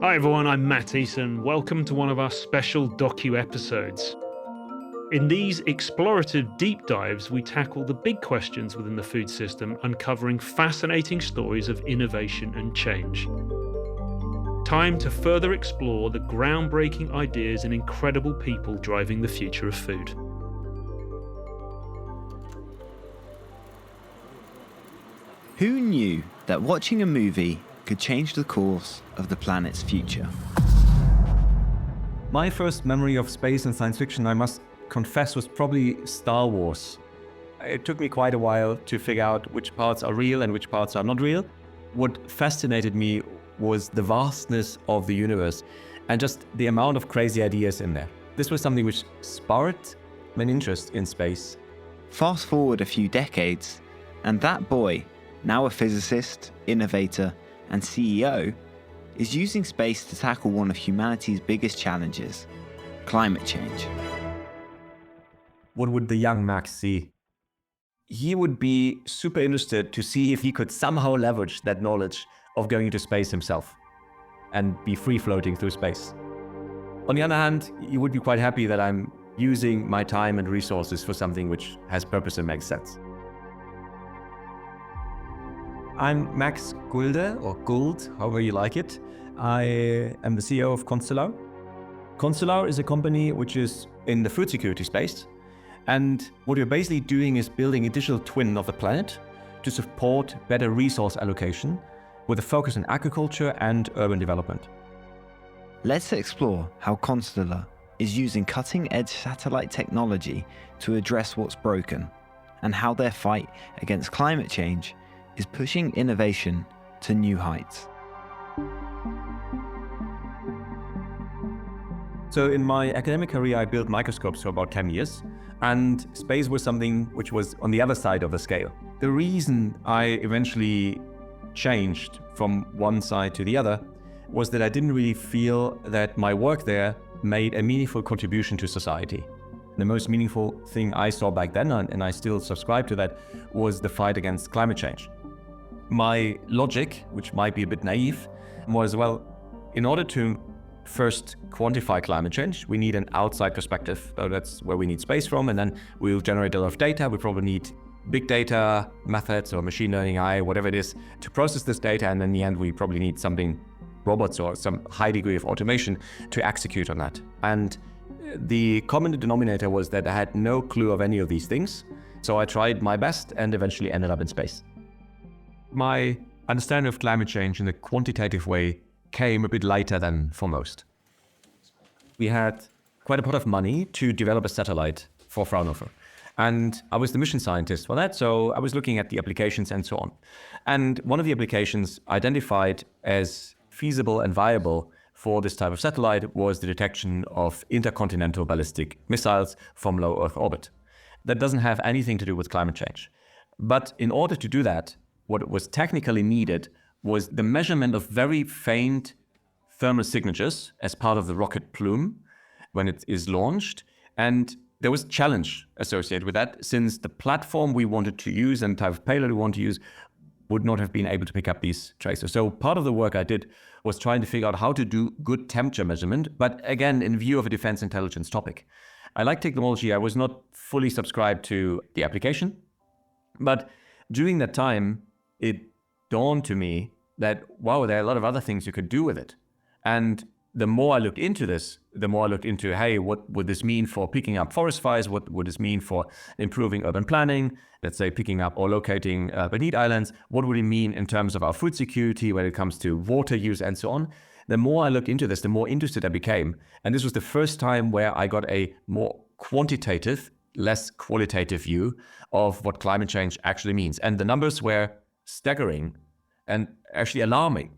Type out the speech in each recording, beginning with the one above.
Hi everyone, I'm Matt Eason. Welcome to one of our special docu-episodes. In these explorative deep dives, we tackle the big questions within the food system, uncovering fascinating stories of innovation and change. Time to further explore the groundbreaking ideas and incredible people driving the future of food. Who knew that watching a movie could change the course of the planet's future? My first memory of space and science fiction, I must confess, was probably Star Wars. It took me quite a while to figure out which parts are real and which parts are not real. What fascinated me was the vastness of the universe and just the amount of crazy ideas in there. This was something which sparked an interest in space. Fast forward a few decades, and that boy, now a physicist, innovator, and CEO, is using space to tackle one of humanity's biggest challenges: climate change. What would the young Max see? He would be super interested to see if he could somehow leverage that knowledge of going into space himself and be free floating through space. On the other hand, he would be quite happy that I'm using my time and resources for something which has purpose and makes sense. I'm Max Gulde, or Guld, however you like it. I am the CEO of Constellr. Constellr is a company which is in the food security space. And what we're basically doing is building a digital twin of the planet to support better resource allocation with a focus on agriculture and urban development. Let's explore how Constellr is using cutting-edge satellite technology to address what's broken, and how their fight against climate change is pushing innovation to new heights. So in my academic career, I built microscopes for about 10 years, and space was something which was on the other side of the scale. The reason I eventually changed from one side to the other was that I didn't really feel that my work there made a meaningful contribution to society. The most meaningful thing I saw back then, and I still subscribe to that, was the fight against climate change. My logic, which might be a bit naive, was, well, in order to first quantify climate change, we need an outside perspective. So that's where we need space from, and then we'll generate a lot of data. We probably need big data methods or machine learning, AI, whatever it is, to process this data, and in the end we probably need something, robots or some high degree of automation to execute on that. And the common denominator was that I had no clue of any of these things, so I tried my best and eventually ended up in space. My understanding of climate change in a quantitative way came a bit later than for most. We had quite a pot of money to develop a satellite for Fraunhofer. And I was the mission scientist for that, so I was looking at the applications and so on. And one of the applications identified as feasible and viable for this type of satellite was the detection of intercontinental ballistic missiles from low Earth orbit. That doesn't have anything to do with climate change. But in order to do that, what was technically needed was the measurement of very faint thermal signatures as part of the rocket plume when it is launched. And there was a challenge associated with that, since the platform we wanted to use and type of payload we wanted to use would not have been able to pick up these tracers. So part of the work I did was trying to figure out how to do good temperature measurement, but again, in view of a defense intelligence topic. I like technology. I was not fully subscribed to the application, but during that time, it dawned to me that, wow, there are a lot of other things you could do with it. And the more I looked into this, the more I looked into, hey, what would this mean for picking up forest fires? What would this mean for improving urban planning? Let's say picking up or locating urban heat islands. What would it mean in terms of our food security when it comes to water use and so on? The more I looked into this, the more interested I became. And this was the first time where I got a more quantitative, less qualitative view of what climate change actually means. And the numbers were staggering and actually alarming.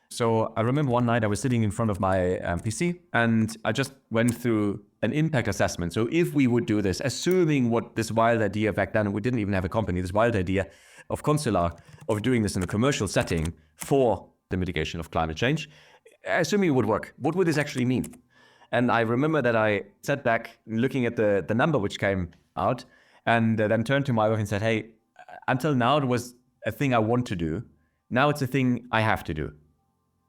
So I remember one night I was sitting in front of my PC and I just went through an impact assessment. So if we would do this, assuming what this wild idea back then, we didn't even have a company, this wild idea of Constellr of doing this in a commercial setting for the mitigation of climate change, assuming it would work, what would this actually mean? And I remember that I sat back looking at the number which came out and then turned to my wife and said, hey, until now it was a thing I want to do. Now it's a thing I have to do.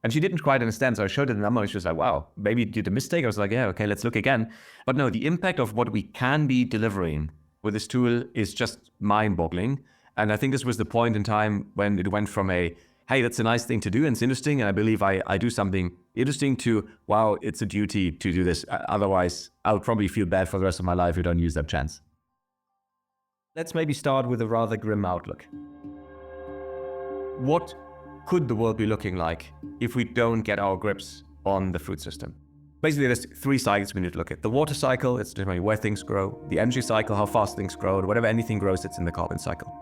And she didn't quite understand. So I showed her the number and she was like, wow, maybe you did a mistake. I was like, yeah, okay, let's look again. But no, the impact of what we can be delivering with this tool is just mind-boggling. And I think this was the point in time when it went from a, hey, that's a nice thing to do and it's interesting, and I believe I do something interesting, to, wow, it's a duty to do this. Otherwise, I'll probably feel bad for the rest of my life if I don't use that chance. Let's maybe start with a rather grim outlook. What could the world be looking like if we don't get our grips on the food system? Basically, there's three cycles we need to look at. The water cycle, it's determining where things grow. The energy cycle, how fast things grow. And whatever anything grows, it's in the carbon cycle.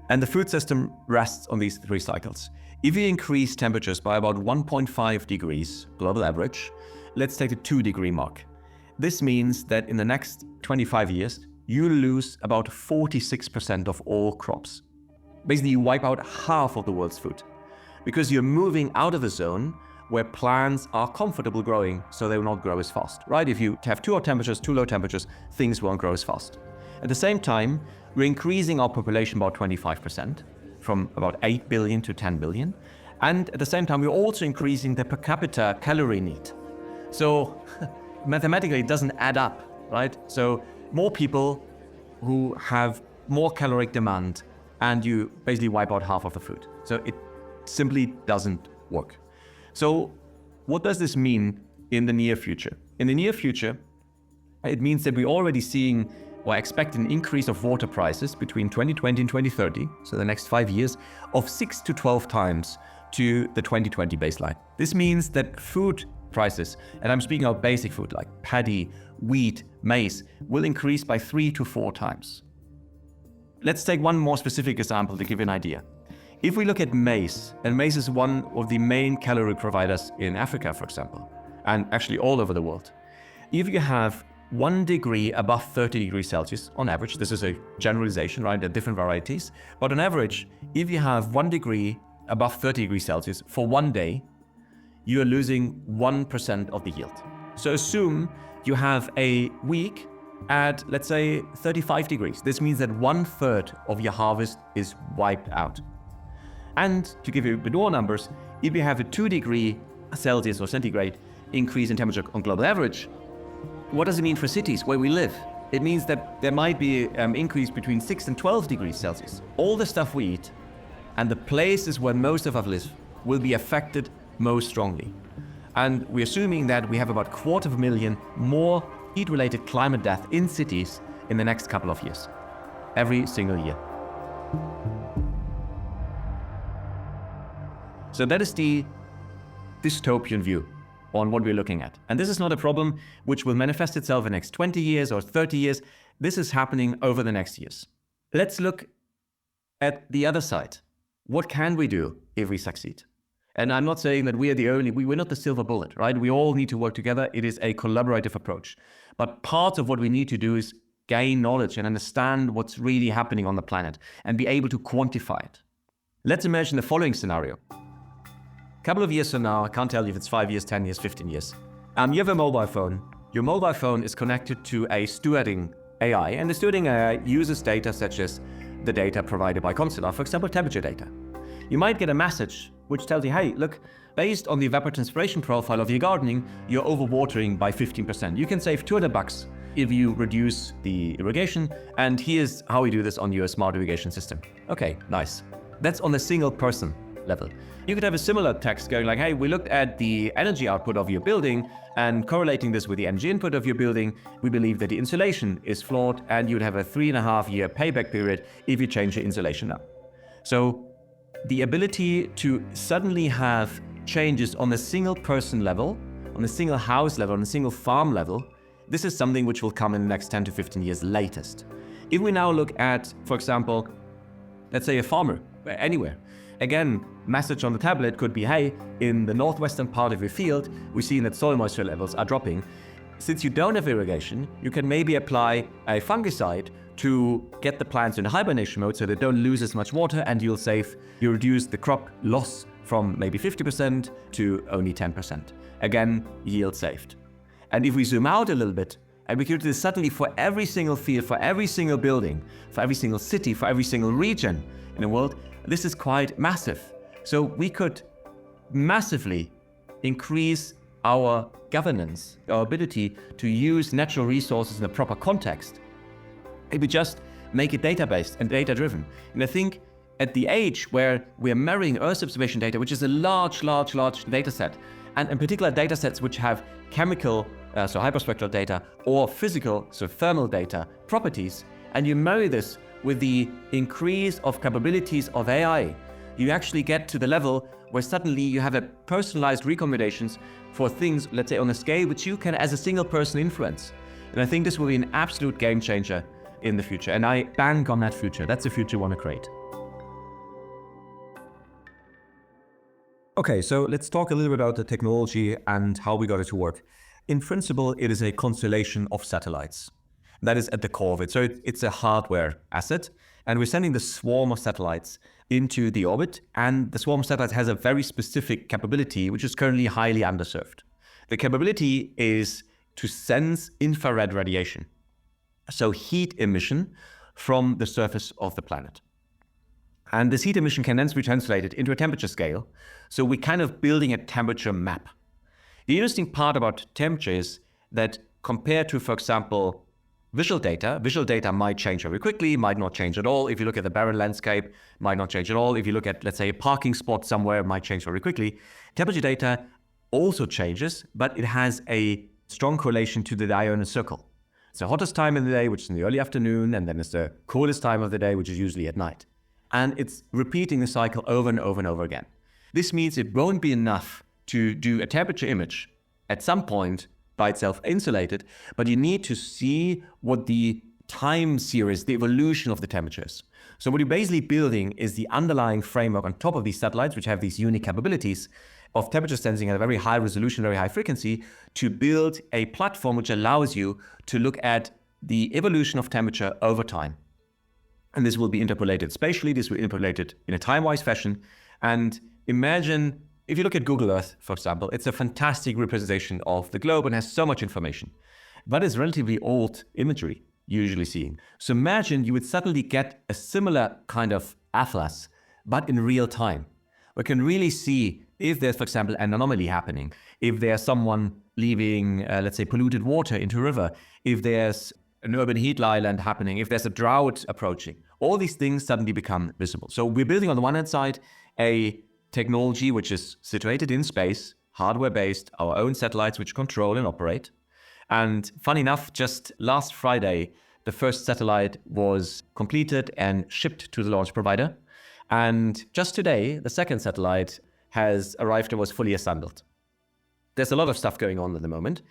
And the food system rests on these three cycles. If you increase temperatures by about 1.5 degrees, global average, let's take the 2-degree mark. This means that in the next 25 years, you lose about 46% of all crops. Basically, you wipe out half of the world's food because you're moving out of a zone where plants are comfortable growing, so they will not grow as fast, right? If you have too low temperatures, things won't grow as fast. At the same time, we're increasing our population about 25%, from about 8 billion to 10 billion. And at the same time, we're also increasing the per capita calorie need. So mathematically, it doesn't add up, right? So more people who have more caloric demand, and you basically wipe out half of the food. So it simply doesn't work. So what does this mean in the near future? In the near future, it means that we're already seeing or expect an increase of water prices between 2020 and 2030, so the next 5 years, of 6 to 12 times to the 2020 baseline. This means that food prices, and I'm speaking of basic food like paddy, wheat, maize, will increase by 3 to 4 times. Let's take one more specific example to give you an idea. If we look at maize, and maize is one of the main calorie providers in Africa, for example, and actually all over the world. If you have 1 degree above 30 degrees Celsius on average, this is a generalization, right? There are different varieties, but on average, if you have 1 degree above 30 degrees Celsius for 1 day, you are losing 1% of the yield. So assume you have a week at, let's say, 35 degrees. This means that 1/3 of your harvest is wiped out. And to give you a bit more numbers, if you have a 2 degree Celsius or centigrade increase in temperature on global average, what does it mean for cities where we live? It means that there might be an increase between 6 and 12 degrees Celsius. All the stuff we eat and the places where most of us live will be affected most strongly. And we're assuming that we have about 250,000 more heat-related climate death in cities in the next couple of years, every single year. So that is the dystopian view on what we're looking at. And this is not a problem which will manifest itself in the next 20 years or 30 years. This is happening over the next years. Let's look at the other side. What can we do if we succeed? And I'm not saying that we are the only, we're not the silver bullet, right? We all need to work together. It is a collaborative approach. But part of what we need to do is gain knowledge and understand what's really happening on the planet and be able to quantify it. Let's imagine the following scenario. A couple of years from now, I can't tell you if it's 5 years, 10 years, 15 years. You have a mobile phone. Your mobile phone is connected to a stewarding AI, and the stewarding AI uses data such as the data provided by Constellr, for example, temperature data. You might get a message which tells you, hey, look, based on the evapotranspiration profile of your gardening, you're overwatering by 15%. You can save $200 if you reduce the irrigation, and here's how we do this on your smart irrigation system. Okay, nice. That's on a single person level. You could have a similar text going like, hey, we looked at the energy output of your building and correlating this with the energy input of your building, we believe that the insulation is flawed and you'd have a 3.5-year payback period if you change your insulation now. So the ability to suddenly have changes on a single person level, on a single house level, on a single farm level, this is something which will come in the next 10 to 15 years latest. If we now look at, for example, let's say a farmer, anywhere, again, message on the tablet could be, hey, in the northwestern part of your field, we're seeing that soil moisture levels are dropping. Since you don't have irrigation, you can maybe apply a fungicide to get the plants in hibernation mode so they don't lose as much water, and you reduce the crop loss from maybe 50% to only 10%. Again, yield saved. And if we zoom out a little bit, and we could do this suddenly for every single field, for every single building, for every single city, for every single region in the world, this is quite massive. So we could massively increase our governance, our ability to use natural resources in a proper context if we just make it data-based and data-driven. And I think at the age where we're marrying Earth observation data, which is a large data set, and in particular data sets which have chemical, so hyperspectral data, or physical, so thermal data properties, and you marry this with the increase of capabilities of AI, you actually get to the level where suddenly you have a personalized recommendations for things, let's say on a scale which you can as a single person influence. And I think this will be an absolute game changer in the future. And I bank on that future. That's the future I want to create. Okay, so let's talk a little bit about the technology and how we got it to work. In principle, it is a constellation of satellites. That is at the core of it. So it's a hardware asset. And we're sending the swarm of satellites into the orbit. And the swarm of satellites has a very specific capability, which is currently highly underserved. The capability is to sense infrared radiation, so heat emission from the surface of the planet. And this heat emission can then be translated into a temperature scale. So we're kind of building a temperature map. The interesting part about temperature is that compared to, for example, visual data might change very quickly, might not change at all. If you look at the barren landscape, might not change at all. If you look at, let's say, a parking spot somewhere, it might change very quickly. Temperature data also changes, but it has a strong correlation to the diurnal circle. It's the hottest time in the day, which is in the early afternoon, and then it's the coolest time of the day, which is usually at night. And it's repeating the cycle over and over and over again. This means it won't be enough to do a temperature image at some point by itself insulated, but you need to see what the time series, the evolution of the temperatures. So what you're basically building is the underlying framework on top of these satellites, which have these unique capabilities of temperature sensing at a very high resolution, very high frequency, to build a platform which allows you to look at the evolution of temperature over time. And this will be interpolated spatially, this will be interpolated in a time-wise fashion. And imagine, if you look at Google Earth, for example, it's a fantastic representation of the globe and has so much information, but it's relatively old imagery, usually seeing. So imagine you would suddenly get a similar kind of atlas, but in real time. We can really see if there's, for example, an anomaly happening, if there's someone leaving, let's say, polluted water into a river, if there's an urban heat island happening, if there's a drought approaching. All these things suddenly become visible. So we're building on the one hand side a technology which is situated in space, hardware-based, our own satellites which control and operate. And funny enough, just last Friday, the first satellite was completed and shipped to the launch provider. And just today, the second satellite has arrived and was fully assembled. There's a lot of stuff going on at the moment.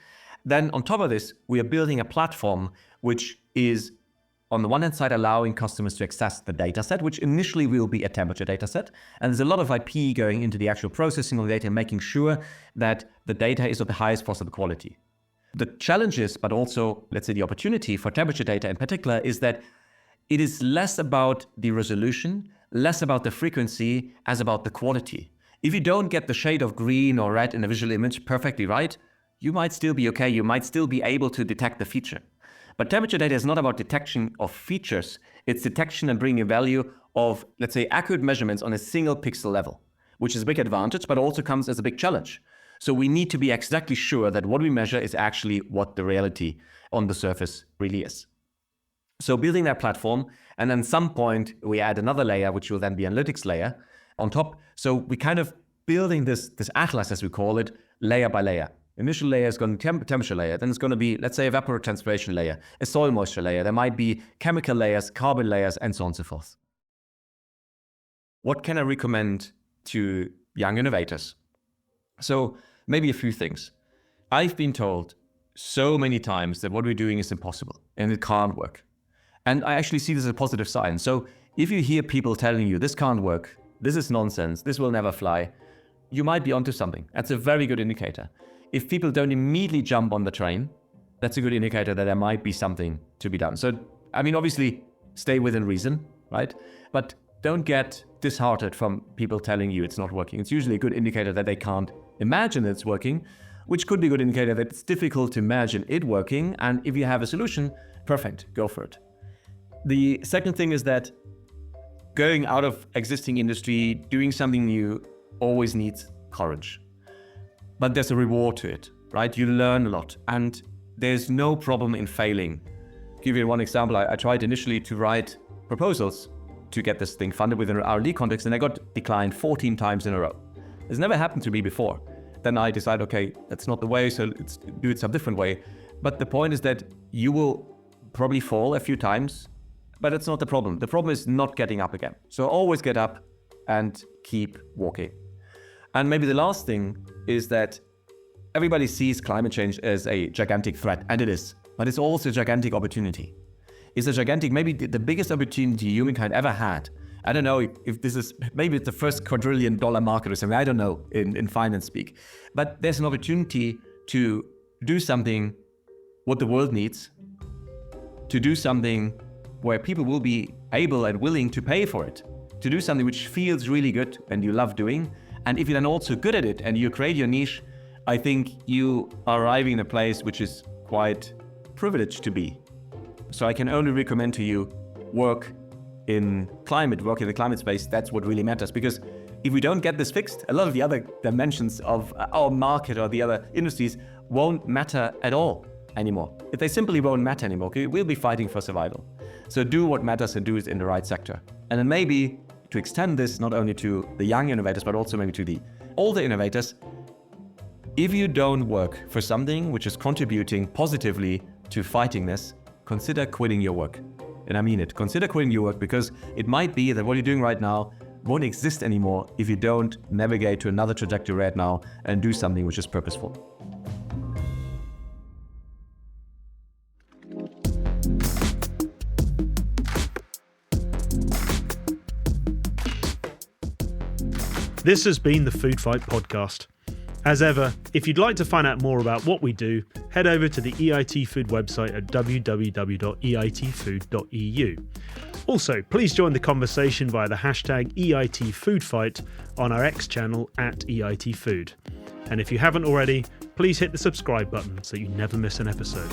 Then on top of this, we are building a platform which is, on the one hand side, allowing customers to access the data set, which initially will be a temperature data set. And there's a lot of IP going into the actual processing of the data and making sure that the data is of the highest possible quality. The challenges, but also, let's say, the opportunity for temperature data in particular is that it is less about the resolution, less about the frequency, as about the quality. If you don't get the shade of green or red in a visual image perfectly right, you might still be okay. You might still be able to detect the feature. But temperature data is not about detection of features. It's detection and bringing value of, let's say, accurate measurements on a single pixel level, which is a big advantage, but also comes as a big challenge. So we need to be exactly sure that what we measure is actually what the reality on the surface really is. So building that platform, and then at some point we add another layer, which will then be an analytics layer on top. So we kind of building this atlas, as we call it, layer by layer. Initial layer is going to be temperature layer. Then it's going to be, let's say, evapotranspiration layer, a soil moisture layer. There might be chemical layers, carbon layers, and so on and so forth. What can I recommend to young innovators? So maybe a few things. I've been told so many times that what we're doing is impossible and it can't work. And I actually see this as a positive sign. So if you hear people telling you this can't work, this is nonsense, this will never fly, you might be onto something. That's a very good indicator. If people don't immediately jump on the train, that's a good indicator that there might be something to be done. So, I mean, obviously, stay within reason, right? But don't get disheartened from people telling you it's not working. It's usually a good indicator that they can't imagine it's working, which could be a good indicator that it's difficult to imagine it working. And if you have a solution, perfect, go for it. The second thing is that going out of existing industry, doing something new, always needs courage. but there's a reward to it, right? You learn a lot, and there's no problem in failing. To give you one example, I tried initially to write proposals to get this thing funded within an R&D context, and I got declined 14 times in a row. It's never happened to me before. Then I decided, okay, that's not the way, so let's do it some different way. But the point is that you will probably fall a few times, but that's not the problem. The problem is not getting up again. So always get up and keep walking. And maybe the last thing is that everybody sees climate change as a gigantic threat, and it is, but it's also a gigantic opportunity. It's a gigantic, maybe the biggest opportunity humankind ever had. I don't know if this is, maybe it's the first quadrillion-dollar market or something, I don't know in finance speak. But there's an opportunity to do something what the world needs, to do something where people will be able and willing to pay for it, to do something which feels really good and you love doing. And if you're then also good at it and you create your niche, I think you are arriving in a place which is quite privileged to be. So I can only recommend to you, work in the climate space. That's what really matters. Because if we don't get this fixed, a lot of the other dimensions of our market or the other industries won't matter at all anymore. If they simply won't matter anymore, okay, we'll be fighting for survival. So do what matters and do it in the right sector. And then maybe to extend this not only to the young innovators, but also maybe to the older innovators, if you don't work for something which is contributing positively to fighting this, consider quitting your work. And I mean it. Consider quitting your work, because it might be that what you're doing right now won't exist anymore if you don't navigate to another trajectory right now and do something which is purposeful. This has been the Food Fight podcast. As ever, if you'd like to find out more about what we do, head over to the EIT Food website at www.eitfood.eu. Also, please join the conversation via the hashtag EITFoodFight on our X channel at EIT Food. And if you haven't already, please hit the subscribe button so you never miss an episode.